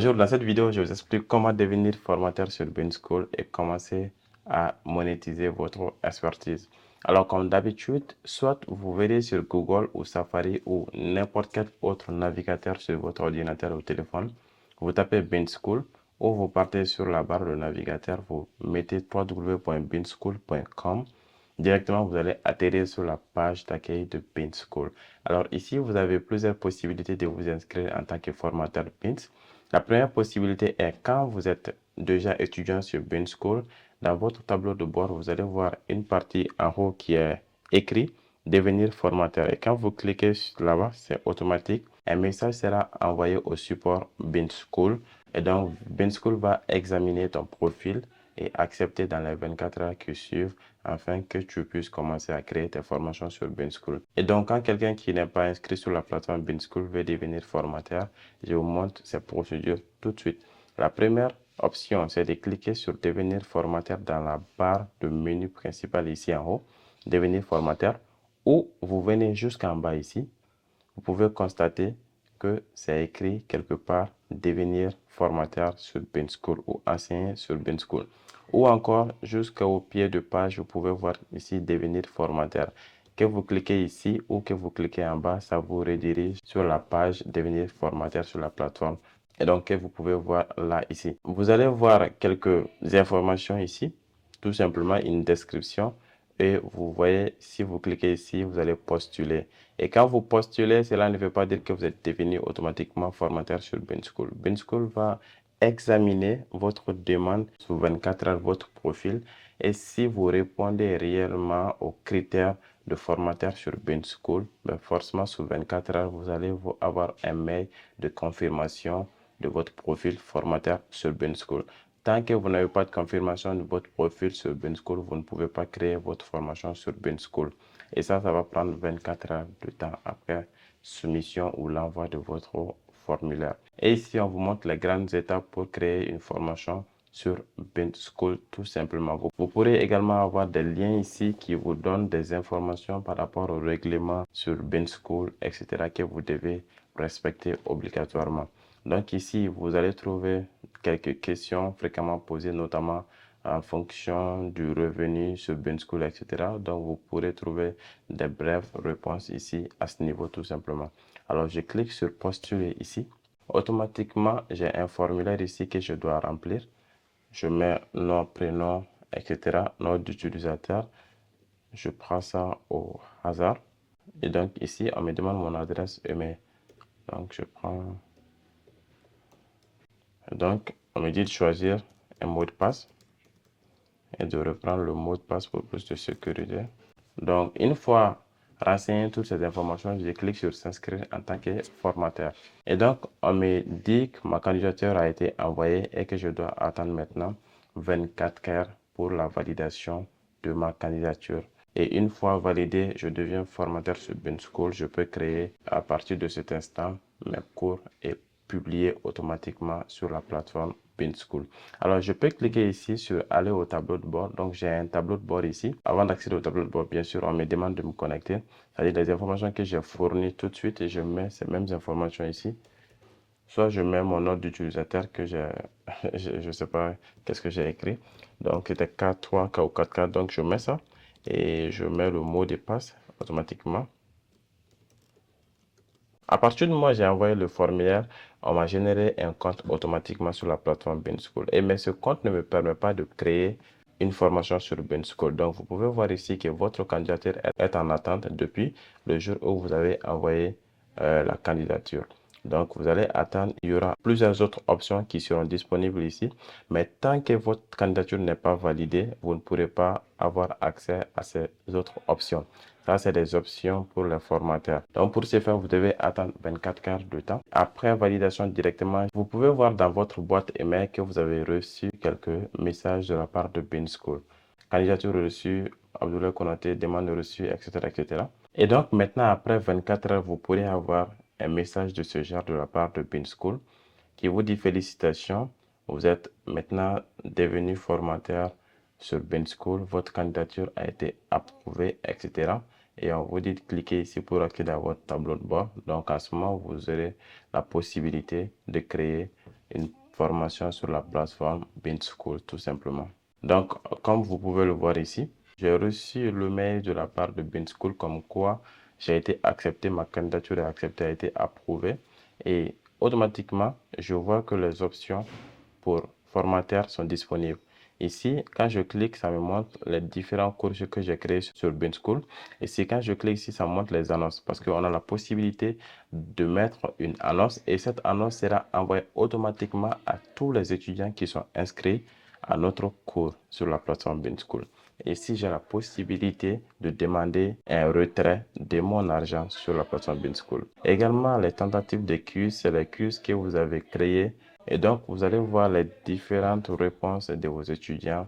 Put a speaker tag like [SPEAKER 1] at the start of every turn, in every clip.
[SPEAKER 1] Bonjour, dans cette vidéo, je vous explique comment devenir formateur sur BeanSchool et commencer à monétiser votre expertise. Alors, comme d'habitude, soit vous verrez sur Google ou Safari ou n'importe quel autre navigateur sur votre ordinateur ou téléphone, vous tapez BeanSchool ou vous partez sur la barre de navigateur, vous mettez www.beanschool.com. Directement, vous allez atterrir sur la page d'accueil de BeanSchool. Alors ici, vous avez plusieurs possibilités de vous inscrire en tant que formateur Beans. La première possibilité est quand vous êtes déjà étudiant sur BeanSchool, dans votre tableau de bord, vous allez voir une partie en haut qui est écrit devenir formateur. Et quand vous cliquez là-bas, c'est automatique. Un message sera envoyé au support BeanSchool. Et donc, BeanSchool va examiner ton profil et accepter dans les 24 heures qui suivent afin que tu puisses commencer à créer tes formations sur BeanSchool. Et donc, quand quelqu'un qui n'est pas inscrit sur la plateforme BeanSchool veut devenir formateur, je vous montre ces procédures tout de suite. La première option, c'est de cliquer sur devenir formateur dans la barre de menu principal ici en haut, devenir formateur, ou vous venez jusqu'en bas ici. Vous pouvez constater que c'est écrit quelque part devenir formateur sur BeanSchool ou enseigner sur BeanSchool. Ou encore jusqu'au pied de page, vous pouvez voir ici devenir formateur. Que vous cliquez ici ou que vous cliquez en bas, ça vous redirige sur la page devenir formateur sur la plateforme. Et donc, que vous pouvez voir là ici. Vous allez voir quelques informations ici, tout simplement une description. Et vous voyez, si vous cliquez ici, vous allez postuler. Et quand vous postulez, cela ne veut pas dire que vous êtes devenu automatiquement formateur sur BeanSchool. BeanSchool va examiner votre demande sous 24 heures, votre profil. Et si vous répondez réellement aux critères de formateur sur BeanSchool, ben forcément sous 24 heures, vous allez avoir un mail de confirmation de votre profil formateur sur BeanSchool. Tant que vous n'avez pas de confirmation de votre profil sur BeanSchool, vous ne pouvez pas créer votre formation sur BeanSchool. Et ça va prendre 24 heures de temps après soumission ou l'envoi de votre formulaire. Et ici, on vous montre les grandes étapes pour créer une formation sur BeanSchool tout simplement. Vous pourrez également avoir des liens ici qui vous donnent des informations par rapport au règlement sur BeanSchool, etc. que vous devez respecter obligatoirement. Donc ici, vous allez trouver quelques questions fréquemment posées, notamment en fonction du revenu sur BeanSchool, etc. Donc, vous pourrez trouver des brèves réponses ici à ce niveau tout simplement. Alors, je clique sur postuler ici. Automatiquement, j'ai un formulaire ici que je dois remplir. Je mets nom, prénom, etc. Nom d'utilisateur. Je prends ça au hasard. Et donc, ici, on me demande mon adresse email. Donc, je prends... Donc, on me dit de choisir un mot de passe et de reprendre le mot de passe pour plus de sécurité. Donc, une fois renseigné toutes ces informations, je clique sur s'inscrire en tant que formateur. Et donc, on me dit que ma candidature a été envoyée et que je dois attendre maintenant 24 heures pour la validation de ma candidature. Et une fois validé, je deviens formateur sur BeanSchool. Je peux créer à partir de cet instant mes cours et publier automatiquement sur la plateforme BeanSchool. Alors, je peux cliquer ici sur aller au tableau de bord. Donc, j'ai un tableau de bord ici. Avant d'accéder au tableau de bord, bien sûr, on me demande de me connecter. C'est-à-dire les informations que j'ai fournies tout de suite et je mets ces mêmes informations ici. Soit je mets mon nom d'utilisateur que j'ai, je ne sais pas qu'est-ce que j'ai écrit. Donc, c'était K3, K ou 4K. Donc, je mets ça et je mets le mot de passe automatiquement. À partir de moi, j'ai envoyé le formulaire, on m'a généré un compte automatiquement sur la plateforme BeanSchool. Mais ce compte ne me permet pas de créer une formation sur BeanSchool. Donc, vous pouvez voir ici que votre candidature est en attente depuis le jour où vous avez envoyé la candidature. Donc, vous allez attendre. Il y aura plusieurs autres options qui seront disponibles ici. Mais tant que votre candidature n'est pas validée, vous ne pourrez pas avoir accès à ces autres options. Ça, c'est des options pour les formateurs. Donc, pour ce faire, vous devez attendre 24 heures de temps. Après validation directement, vous pouvez voir dans votre boîte email que vous avez reçu quelques messages de la part de BeanSchool. Candidature reçue, Abdoulaye Konaté, demande reçue, etc., etc. Et donc, maintenant, après 24 heures, vous pourrez avoir un message de ce genre de la part de BeanSchool qui vous dit félicitations, vous êtes maintenant devenu formateur sur BeanSchool, votre candidature a été approuvée, etc. Et on vous dit de cliquer ici pour accéder à votre tableau de bord. Donc, en ce moment, vous aurez la possibilité de créer une formation sur la plateforme BeanSchool, tout simplement. Donc, comme vous pouvez le voir ici, j'ai reçu le mail de la part de BeanSchool comme quoi j'ai été accepté, ma candidature est acceptée, a été approuvée. Et automatiquement, je vois que les options pour formateur sont disponibles. Ici, quand je clique, ça me montre les différents cours que j'ai créés sur BeanSchool. Ici, quand je clique ici, ça montre les annonces parce qu'on a la possibilité de mettre une annonce et cette annonce sera envoyée automatiquement à tous les étudiants qui sont inscrits à notre cours sur la plateforme BeanSchool. Et si j'ai la possibilité de demander un retrait de mon argent sur la plateforme BeanSchool. Également, les tentatives de quiz, c'est les quiz que vous avez créés et donc, vous allez voir les différentes réponses de vos étudiants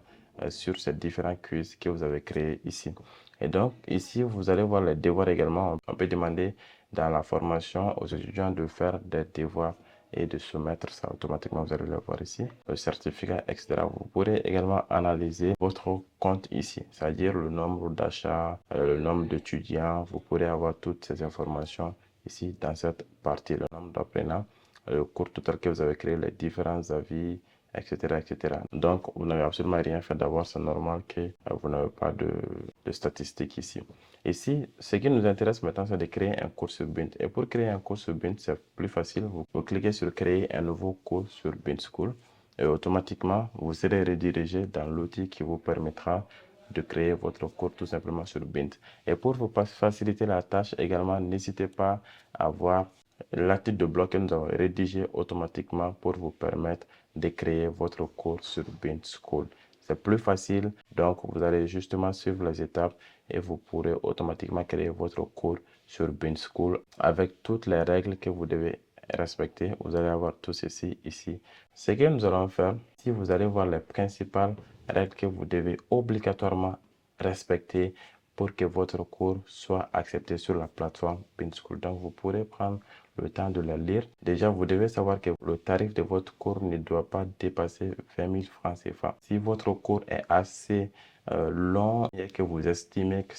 [SPEAKER 1] sur ces différents quiz que vous avez créés ici. Et donc, ici, vous allez voir les devoirs également. On peut demander dans la formation aux étudiants de faire des devoirs et de soumettre ça automatiquement. Vous allez le voir ici. Le certificat, etc. Vous pourrez également analyser votre compte ici, c'est-à-dire le nombre d'achats, le nombre d'étudiants. Vous pourrez avoir toutes ces informations ici dans cette partie, le nombre d'apprenants, le cours total que vous avez créé, les différents avis, etc., etc. Donc, vous n'avez absolument rien fait d'abord, c'est normal que vous n'avez pas de statistiques ici. Ici, ce qui nous intéresse maintenant, c'est de créer un cours sur Bint. Et pour créer un cours sur Bint, c'est plus facile. Vous cliquez sur créer un nouveau cours sur Bint School et automatiquement, vous serez redirigé dans l'outil qui vous permettra de créer votre cours tout simplement sur Bint. Et pour vous faciliter la tâche également, n'hésitez pas à voir l'article de blog que nous avons rédigé automatiquement pour vous permettre de créer votre cours sur BeanSchool. C'est plus facile, donc vous allez justement suivre les étapes et vous pourrez automatiquement créer votre cours sur BeanSchool avec toutes les règles que vous devez respecter. Vous allez avoir tout ceci ici. Ce que nous allons faire, si vous allez voir les principales règles que vous devez obligatoirement respecter pour que votre cours soit accepté sur la plateforme BeanSchool. Donc, vous pourrez prendre le temps de la lire. Déjà, vous devez savoir que le tarif de votre cours ne doit pas dépasser 20 000 francs CFA. Si votre cours est assez long et que vous estimez que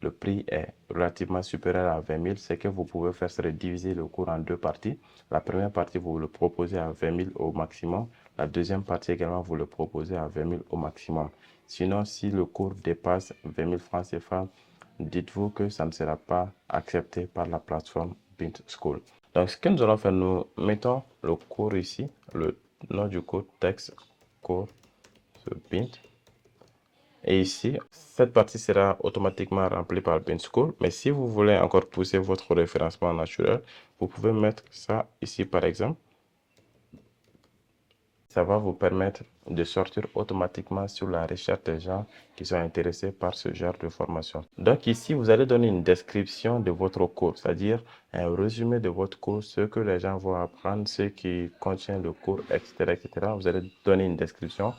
[SPEAKER 1] le prix est relativement supérieur à 20 000, ce que vous pouvez faire, c'est diviser le cours en deux parties. La première partie, vous le proposez à 20 000 au maximum. La deuxième partie également, vous le proposez à 20 000 au maximum. Sinon, si le cours dépasse 20 000 francs CFA, dites-vous que ça ne sera pas accepté par la plateforme BeanSchool. Donc, ce que nous allons faire, nous mettons le cours ici, le nom du cours, texte, cours sur Bint. Et ici, cette partie sera automatiquement remplie par BeanSchool. Mais si vous voulez encore pousser votre référencement naturel, vous pouvez mettre ça ici par exemple. Ça va vous permettre de sortir automatiquement sur la recherche des gens qui sont intéressés par ce genre de formation. Donc ici, vous allez donner une description de votre cours, c'est-à-dire un résumé de votre cours, ce que les gens vont apprendre, ce qui contient le cours, etc., etc. Vous allez donner une description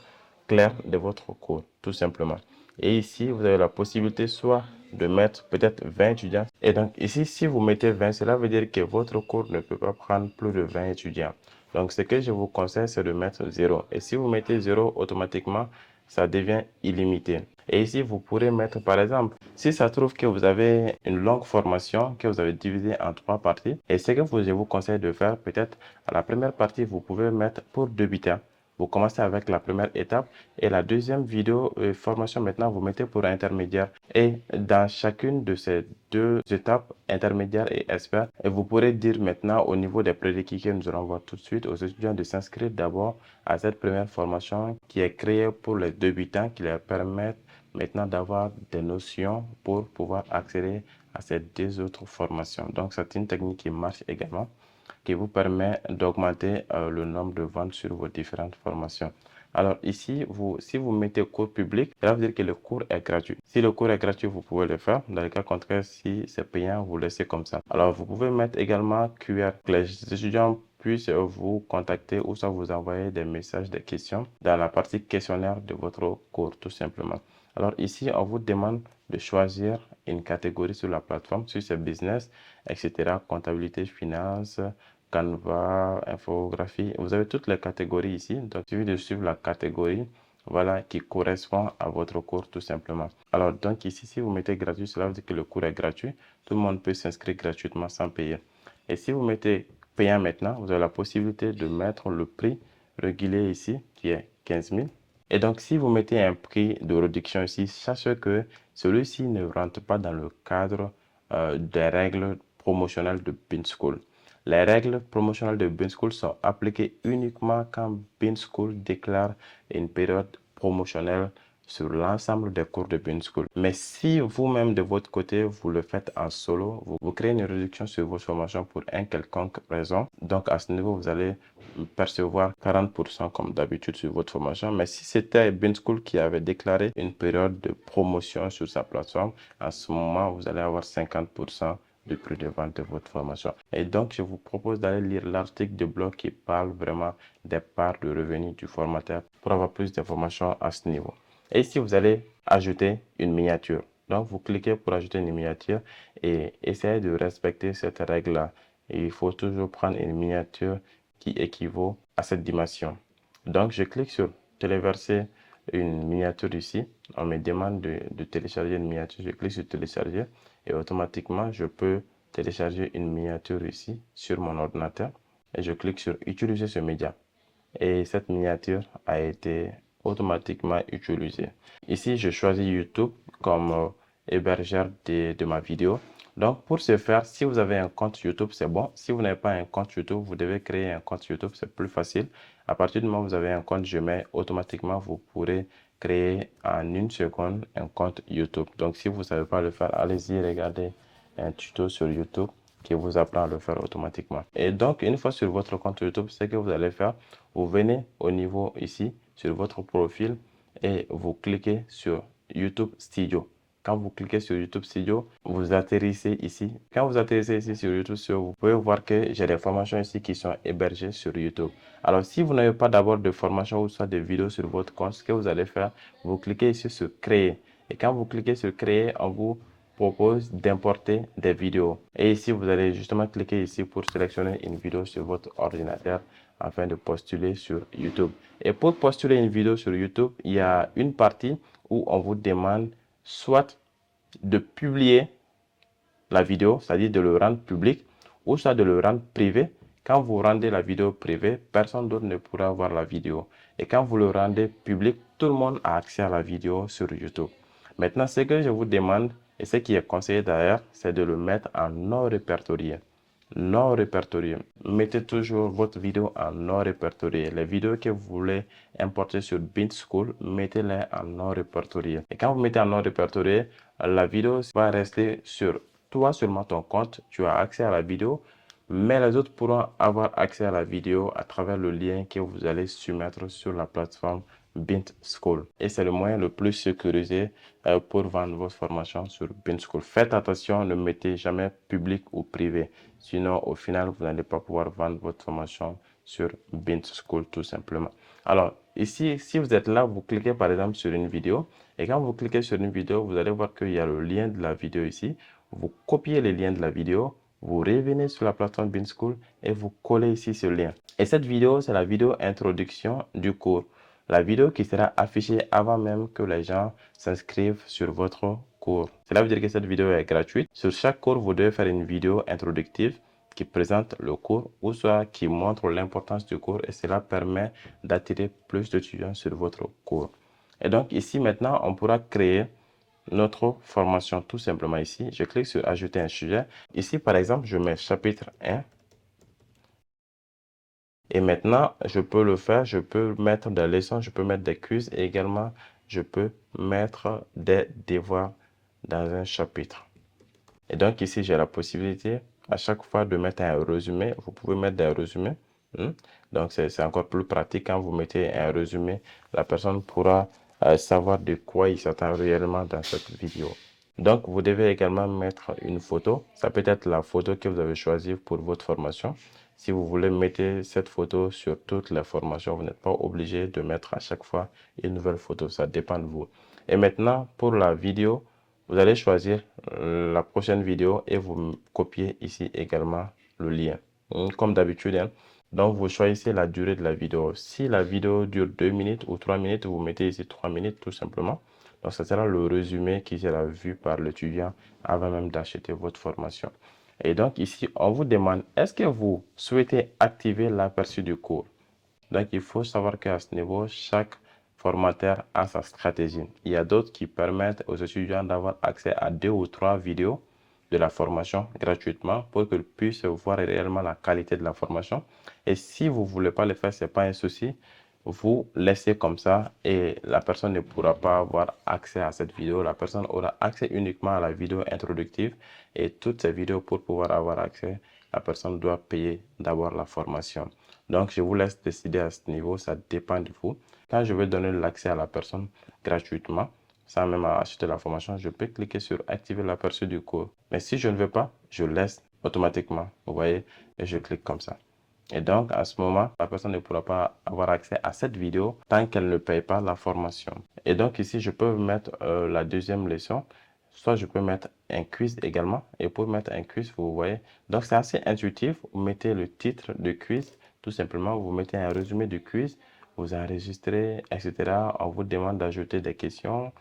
[SPEAKER 1] claire de votre cours, tout simplement. Et ici, vous avez la possibilité soit de mettre peut-être 20 étudiants. Et donc ici, si vous mettez 20, cela veut dire que votre cours ne peut pas prendre plus de 20 étudiants. Donc, ce que je vous conseille, c'est de mettre 0. Et si vous mettez 0, automatiquement, ça devient illimité. Et ici, vous pourrez mettre, par exemple, si ça trouve que vous avez une longue formation que vous avez divisée en 3 parties, et ce que je vous conseille de faire, peut-être, à la première partie, vous pouvez mettre pour débuter. Vous commencez avec la première étape et la deuxième vidéo formation, maintenant, vous mettez pour intermédiaire. Et dans chacune de ces deux étapes, intermédiaire et expert, et vous pourrez dire maintenant au niveau des prérequis que nous allons voir tout de suite aux étudiants de s'inscrire d'abord à cette première formation qui est créée pour les débutants, qui leur permettent maintenant d'avoir des notions pour pouvoir accéder à ces deux autres formations. Donc, c'est une technique qui marche également, qui vous permet d'augmenter le nombre de ventes sur vos différentes formations. Alors ici, si vous mettez cours public, ça veut dire que le cours est gratuit. Si le cours est gratuit, vous pouvez le faire. Dans le cas contraire, si c'est payant, vous laissez comme ça. Alors, vous pouvez mettre également QR, que les étudiants puissent vous contacter ou soit vous envoyer des messages, des questions dans la partie questionnaire de votre cours, tout simplement. Alors ici, on vous demande de choisir une catégorie sur la plateforme, si c'est business, etc., comptabilité, finance, Canva, infographie. Vous avez toutes les catégories ici. Donc, il suffit de suivre la catégorie, voilà, qui correspond à votre cours tout simplement. Alors, donc ici, si vous mettez gratuit, cela veut dire que le cours est gratuit. Tout le monde peut s'inscrire gratuitement sans payer. Et si vous mettez payant maintenant, vous avez la possibilité de mettre le prix régulier ici, qui est 15 000. Et donc, si vous mettez un prix de réduction ici, sachez que celui-ci ne rentre pas dans le cadre des règles promotionnelles de BeanSchool. Les règles promotionnelles de BeanSchool sont appliquées uniquement quand BeanSchool déclare une période promotionnelle sur l'ensemble des cours de BeanSchool. Mais si vous-même de votre côté, vous le faites en solo, vous créez une réduction sur votre formation pour une quelconque raison. Donc à ce niveau, vous allez percevoir 40% comme d'habitude sur votre formation. Mais si c'était BeanSchool qui avait déclaré une période de promotion sur sa plateforme, à ce moment, vous allez avoir 50% du prix de vente de votre formation. Et donc, je vous propose d'aller lire l'article de blog qui parle vraiment des parts de revenus du formateur pour avoir plus d'informations à ce niveau. Et ici, vous allez ajouter une miniature. Donc, vous cliquez pour ajouter une miniature et essayez de respecter cette règle-là. Il faut toujours prendre une miniature qui équivaut à cette dimension. Donc, je clique sur téléverser une miniature ici. On me demande de télécharger une miniature. Je clique sur télécharger et automatiquement, je peux télécharger une miniature ici sur mon ordinateur. Et je clique sur utiliser ce média. Et cette miniature a été automatiquement utilisée. Ici, je choisis YouTube comme hébergeur de ma vidéo. Donc, pour ce faire, si vous avez un compte YouTube, c'est bon. Si vous n'avez pas un compte YouTube, vous devez créer un compte YouTube, c'est plus facile. À partir du moment où vous avez un compte Gmail, automatiquement, vous pourrez créer en une seconde un compte YouTube. Donc, si vous ne savez pas le faire, allez-y, regardez un tuto sur YouTube qui vous apprend à le faire automatiquement. Et donc, une fois sur votre compte YouTube, ce que vous allez faire, vous venez au niveau ici, sur votre profil, et vous cliquez sur YouTube Studio. Quand vous cliquez sur YouTube Studio, vous atterrissez ici. Quand vous atterrissez ici sur YouTube Studio, vous pouvez voir que j'ai des formations ici qui sont hébergées sur YouTube. Alors, si vous n'avez pas d'abord de formation ou soit de vidéos sur votre compte, ce que vous allez faire, vous cliquez ici sur Créer. Et quand vous cliquez sur Créer, on vous propose d'importer des vidéos. Et ici, vous allez justement cliquer ici pour sélectionner une vidéo sur votre ordinateur afin de postuler sur YouTube. Et pour postuler une vidéo sur YouTube, il y a une partie où on vous demande soit de publier la vidéo, c'est-à-dire de le rendre public, ou soit de le rendre privé. Quand vous rendez la vidéo privée, personne d'autre ne pourra voir la vidéo. Et quand vous le rendez public, tout le monde a accès à la vidéo sur YouTube. Maintenant, ce que je vous demande, et ce qui est conseillé d'ailleurs, c'est de le mettre en non répertorié. Non répertorié. Mettez toujours votre vidéo en non répertorié. Les vidéos que vous voulez importer sur BeanSchool, mettez-les en non répertorié. Et quand vous mettez en non répertorié, la vidéo va rester sur toi seulement ton compte. Tu as accès à la vidéo, mais les autres pourront avoir accès à la vidéo à travers le lien que vous allez soumettre sur la plateforme BeanSchool. Et c'est le moyen le plus sécurisé pour vendre vos formations sur BeanSchool. Faites attention, ne mettez jamais public ou privé. Sinon, au final, vous n'allez pas pouvoir vendre votre formation sur BeanSchool tout simplement. Alors, ici, si vous êtes là, vous cliquez par exemple sur une vidéo. Et quand vous cliquez sur une vidéo, vous allez voir qu'il y a le lien de la vidéo ici. Vous copiez le lien de la vidéo. Vous revenez sur la plateforme BeanSchool et vous collez ici ce lien. Et cette vidéo, c'est la vidéo introduction du cours. La vidéo qui sera affichée avant même que les gens s'inscrivent sur votre cours. Cela veut dire que cette vidéo est gratuite. Sur chaque cours, vous devez faire une vidéo introductive qui présente le cours ou soit qui montre l'importance du cours et cela permet d'attirer plus d'étudiants sur votre cours. Et donc ici maintenant, on pourra créer notre formation tout simplement ici. Je clique sur ajouter un sujet. Ici par exemple, je mets chapitre 1. Et maintenant, je peux le faire, je peux mettre des leçons, je peux mettre des quiz et également, je peux mettre des devoirs dans un chapitre. Et donc ici, j'ai la possibilité à chaque fois de mettre un résumé. Vous pouvez mettre des résumés. Donc, c'est encore plus pratique quand vous mettez un résumé. La personne pourra savoir de quoi il s'attend réellement dans cette vidéo. Donc, vous devez également mettre une photo. Ça peut être la photo que vous avez choisie pour votre formation. Si vous voulez mettre cette photo sur toutes les formations, vous n'êtes pas obligé de mettre à chaque fois une nouvelle photo. Ça dépend de vous. Et maintenant, pour la vidéo, vous allez choisir la prochaine vidéo et vous copiez ici également le lien. Comme d'habitude, hein. Donc, vous choisissez la durée de la vidéo. Si la vidéo dure 2 minutes ou 3 minutes, vous mettez ici 3 minutes tout simplement. Donc, ce sera le résumé qui sera vu par l'étudiant avant même d'acheter votre formation. Et donc ici, on vous demande, est-ce que vous souhaitez activer l'aperçu du cours? Donc il faut savoir qu'à ce niveau, chaque formateur a sa stratégie. Il y a d'autres qui permettent aux étudiants d'avoir accès à 2 ou 3 vidéos de la formation gratuitement pour qu'ils puissent voir réellement la qualité de la formation. Et si vous ne voulez pas le faire, ce n'est pas un souci. Vous laissez comme ça et la personne ne pourra pas avoir accès à cette vidéo. La personne aura accès uniquement à la vidéo introductive et toutes ces vidéos pour pouvoir avoir accès, la personne doit payer d'abord la formation. Donc, je vous laisse décider à ce niveau, ça dépend de vous. Quand je veux donner l'accès à la personne gratuitement, sans même acheter la formation, je peux cliquer sur activer l'aperçu du cours. Mais si je ne veux pas, je laisse automatiquement, vous voyez, et je clique comme ça. Et donc, à ce moment, la personne ne pourra pas avoir accès à cette vidéo tant qu'elle ne paye pas la formation. Et donc, ici, je peux mettre la deuxième leçon. Soit je peux mettre un quiz également. Et pour mettre un quiz, vous voyez. Donc, c'est assez intuitif. Vous mettez le titre de quiz. Tout simplement, vous mettez un résumé du quiz. Vous enregistrez, etc. On vous demande d'ajouter des questions.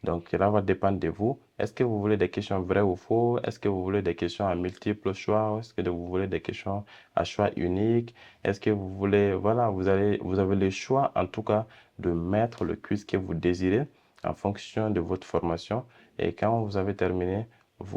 [SPEAKER 1] Donc, cela va dépendre de vous. Est-ce que vous voulez des questions vraies ou faux? Est-ce que vous voulez des questions à multiples choix? Est-ce que vous voulez des questions à choix unique? Est-ce que vous voulez, voilà, vous avez le choix en tout cas de mettre le quiz que vous désirez en fonction de votre formation. Et quand vous avez terminé, il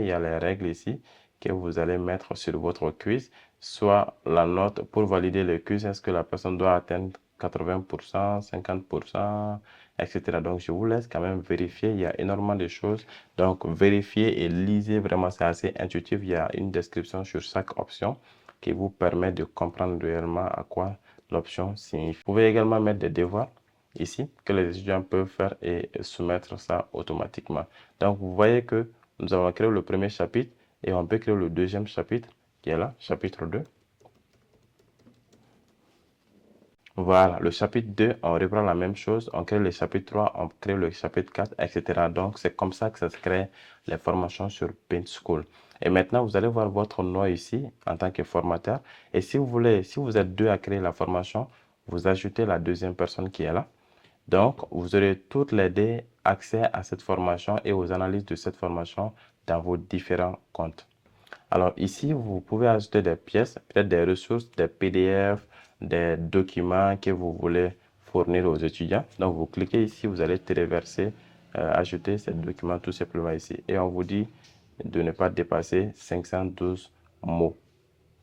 [SPEAKER 1] y a les règles ici que vous allez mettre sur votre quiz, soit la note pour valider le quiz, est-ce que la personne doit atteindre 80%, 50%, etc. Donc, je vous laisse quand même vérifier. Il y a énormément de choses. Donc, vérifiez et lisez vraiment. C'est assez intuitif. Il y a une description sur chaque option qui vous permet de comprendre réellement à quoi l'option signifie. Vous pouvez également mettre des devoirs ici que les étudiants peuvent faire et soumettre ça automatiquement. Donc, vous voyez que nous avons créé le premier chapitre et on peut créer le deuxième chapitre qui est là, chapitre 2. Voilà, le chapitre 2, on reprend la même chose, on crée le chapitre 3, on crée le chapitre 4, etc. Donc, c'est comme ça que ça se crée les formations sur Paint School. Et maintenant, vous allez voir votre nom ici en tant que formateur. Et si vous voulez, si vous êtes deux à créer la formation, vous ajoutez la deuxième personne qui est là. Donc, vous aurez toutes les deux accès à cette formation et aux analyses de cette formation dans vos différents comptes. Alors ici, vous pouvez ajouter des pièces, peut-être des ressources, des PDF, des documents que vous voulez fournir aux étudiants. Donc vous cliquez ici, vous allez téléverser, ajouter ces documents tout simplement ici. Et on vous dit de ne pas dépasser 512 mots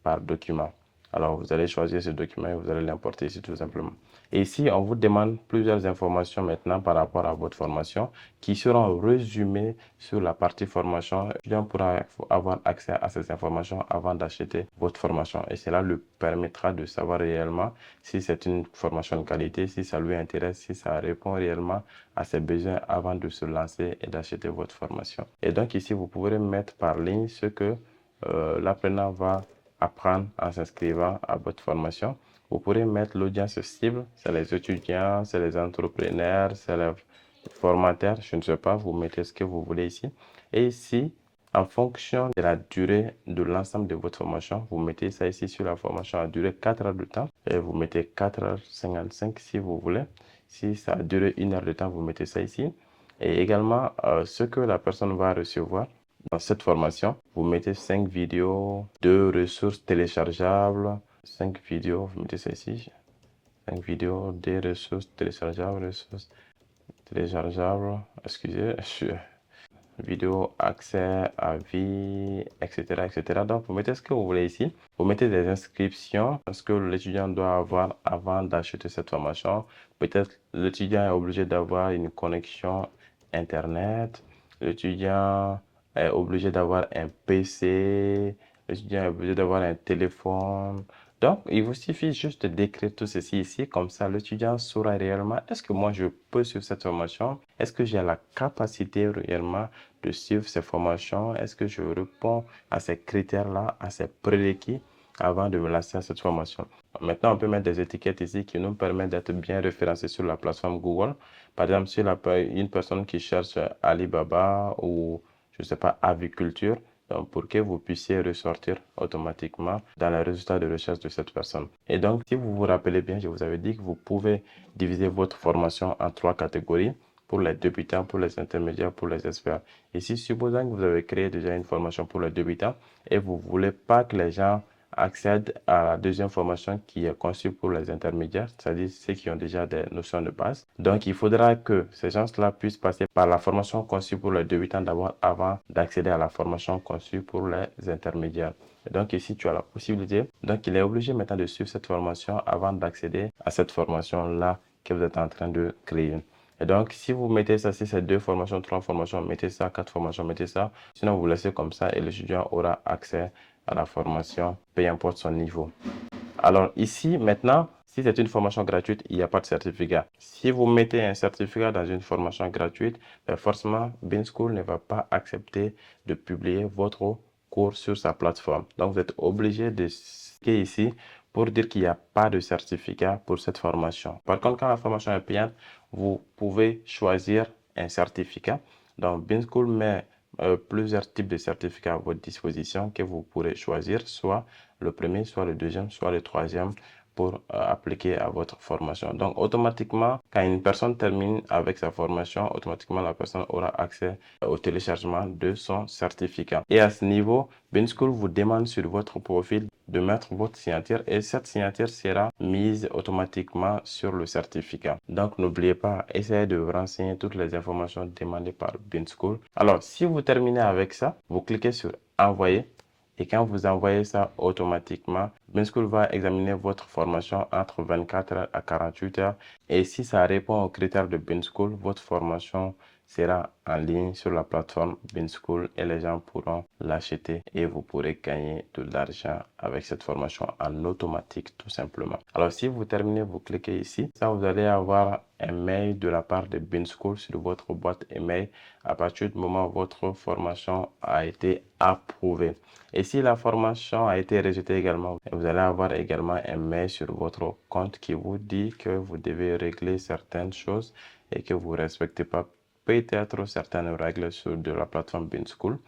[SPEAKER 1] par document. Alors, vous allez choisir ce document et vous allez l'importer ici tout simplement. Et ici, on vous demande plusieurs informations maintenant par rapport à votre formation qui seront résumées sur la partie formation. L'étudiant pourra avoir accès à ces informations avant d'acheter votre formation. Et cela lui permettra de savoir réellement si c'est une formation de qualité, si ça lui intéresse, si ça répond réellement à ses besoins avant de se lancer et d'acheter votre formation. Et donc ici, vous pouvez mettre par ligne ce que l'apprenant va apprendre en s'inscrivant à votre formation. Vous pourrez mettre l'audience cible, c'est les étudiants, c'est les entrepreneurs, c'est les formateurs, je ne sais pas, vous mettez ce que vous voulez ici. Et ici, en fonction de la durée de l'ensemble de votre formation, vous mettez ça ici sur la formation a duré 4 heures de temps et vous mettez 4h55 si vous voulez. Si ça a duré 1 heure de temps, vous mettez ça ici. Et également, ce que la personne va recevoir. Dans cette formation, vous mettez 5 vidéos, 2 ressources téléchargeables, 5 vidéos, vous mettez ça ici, 5 vidéos, des ressources téléchargeables, excusez, vidéo, accès à vie, etc., etc. Donc, vous mettez ce que vous voulez ici. Vous mettez des inscriptions, ce que l'étudiant doit avoir avant d'acheter cette formation. Peut-être l'étudiant est obligé d'avoir une connexion Internet. L'étudiant est obligé d'avoir un PC. L'étudiant est obligé d'avoir un téléphone. Donc, il vous suffit juste d'écrire tout ceci ici, comme ça l'étudiant saura réellement est-ce que moi je peux suivre cette formation? Est-ce que j'ai la capacité réellement de suivre ces formations? Est-ce que je réponds à ces critères-là, à ces prérequis avant de me lancer à cette formation? Maintenant, on peut mettre des étiquettes ici qui nous permettent d'être bien référencés sur la plateforme Google. Par exemple, si une personne qui cherche Alibaba ou, je ne sais pas, aviculture, donc pour que vous puissiez ressortir automatiquement dans les résultats de recherche de cette personne. Et donc, si vous vous rappelez bien, je vous avais dit que vous pouvez diviser votre formation en 3 catégories pour les débutants, pour les intermédiaires, pour les experts. Ici, supposons que vous avez créé déjà une formation pour les débutants et vous voulez pas que les gens accèdent à la deuxième formation qui est conçue pour les intermédiaires, c'est-à-dire ceux qui ont déjà des notions de base. Donc, il faudra que ces gens-là puissent passer par la formation conçue pour les débutants d'abord avant d'accéder à la formation conçue pour les intermédiaires. Et donc, ici, tu as la possibilité. Donc, il est obligé maintenant de suivre cette formation avant d'accéder à cette formation-là que vous êtes en train de créer. Et donc, si vous mettez ça, si c'est 2 formations, 3 formations, mettez ça, 4 formations, mettez ça. Sinon, vous laissez comme ça et l'étudiant aura accès à la formation, peu importe son niveau. Alors ici, maintenant, si c'est une formation gratuite, il n'y a pas de certificat. Si vous mettez un certificat dans une formation gratuite, forcément, BeanSchool ne va pas accepter de publier votre cours sur sa plateforme. Donc, vous êtes obligé de cliquer ici pour dire qu'il n'y a pas de certificat pour cette formation. Par contre, quand la formation est payante, vous pouvez choisir un certificat. Donc, BeanSchool met plusieurs types de certificats à votre disposition que vous pourrez choisir, soit le premier, soit le deuxième, soit le troisième pour appliquer à votre formation. Donc, automatiquement, quand une personne termine avec sa formation, automatiquement, la personne aura accès au téléchargement de son certificat. Et à ce niveau, BeanSchool vous demande sur votre profil de mettre votre signature et cette signature sera mise automatiquement sur le certificat. Donc, n'oubliez pas, essayez de renseigner toutes les informations demandées par BeanSchool. Alors, si vous terminez avec ça, vous cliquez sur Envoyer. Et quand vous envoyez ça automatiquement, BeanSchool va examiner votre formation entre 24 heures à 48 heures. Et si ça répond aux critères de BeanSchool, votre formation sera en ligne sur la plateforme BeanSchool et les gens pourront l'acheter et vous pourrez gagner de l'argent avec cette formation en automatique tout simplement. Alors si vous terminez, vous cliquez ici. Ça, vous allez avoir un mail de la part de BeanSchool sur votre boîte email à partir du moment où votre formation a été approuvée. Et si la formation a été rejetée également, vous allez avoir également un mail sur votre compte qui vous dit que vous devez régler certaines choses et que vous ne respectez pas peut-être certaines règles de la plateforme BeanSchool.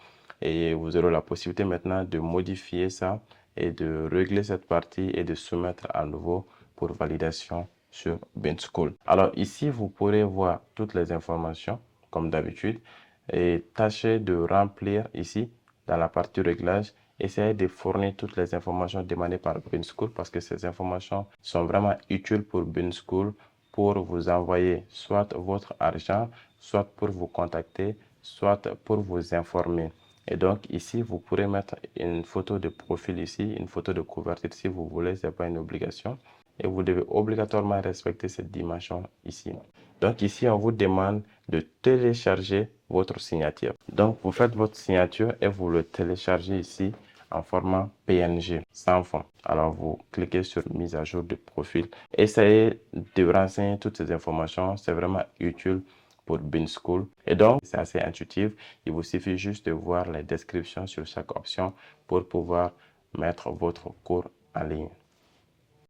[SPEAKER 1] Et vous aurez la possibilité maintenant de modifier ça et de régler cette partie et de soumettre à nouveau pour validation sur BeanSchool. Alors ici, vous pourrez voir toutes les informations comme d'habitude et tâchez de remplir ici dans la partie réglage. Essayez de fournir toutes les informations demandées par BeanSchool parce que ces informations sont vraiment utiles pour BeanSchool pour vous envoyer soit votre argent, soit pour vous contacter, soit pour vous informer. Et donc ici, vous pourrez mettre une photo de profil ici, une photo de couverture si vous voulez, ce n'est pas une obligation. Et vous devez obligatoirement respecter cette dimension ici. Donc ici, on vous demande de télécharger votre signature. Donc vous faites votre signature et vous le téléchargez ici en format PNG, sans fond. Alors vous cliquez sur mise à jour de profil. Essayez de renseigner toutes ces informations, c'est vraiment utile pour BeanSchool. Et donc, c'est assez intuitif. Il vous suffit juste de voir les descriptions sur chaque option pour pouvoir mettre votre cours en ligne.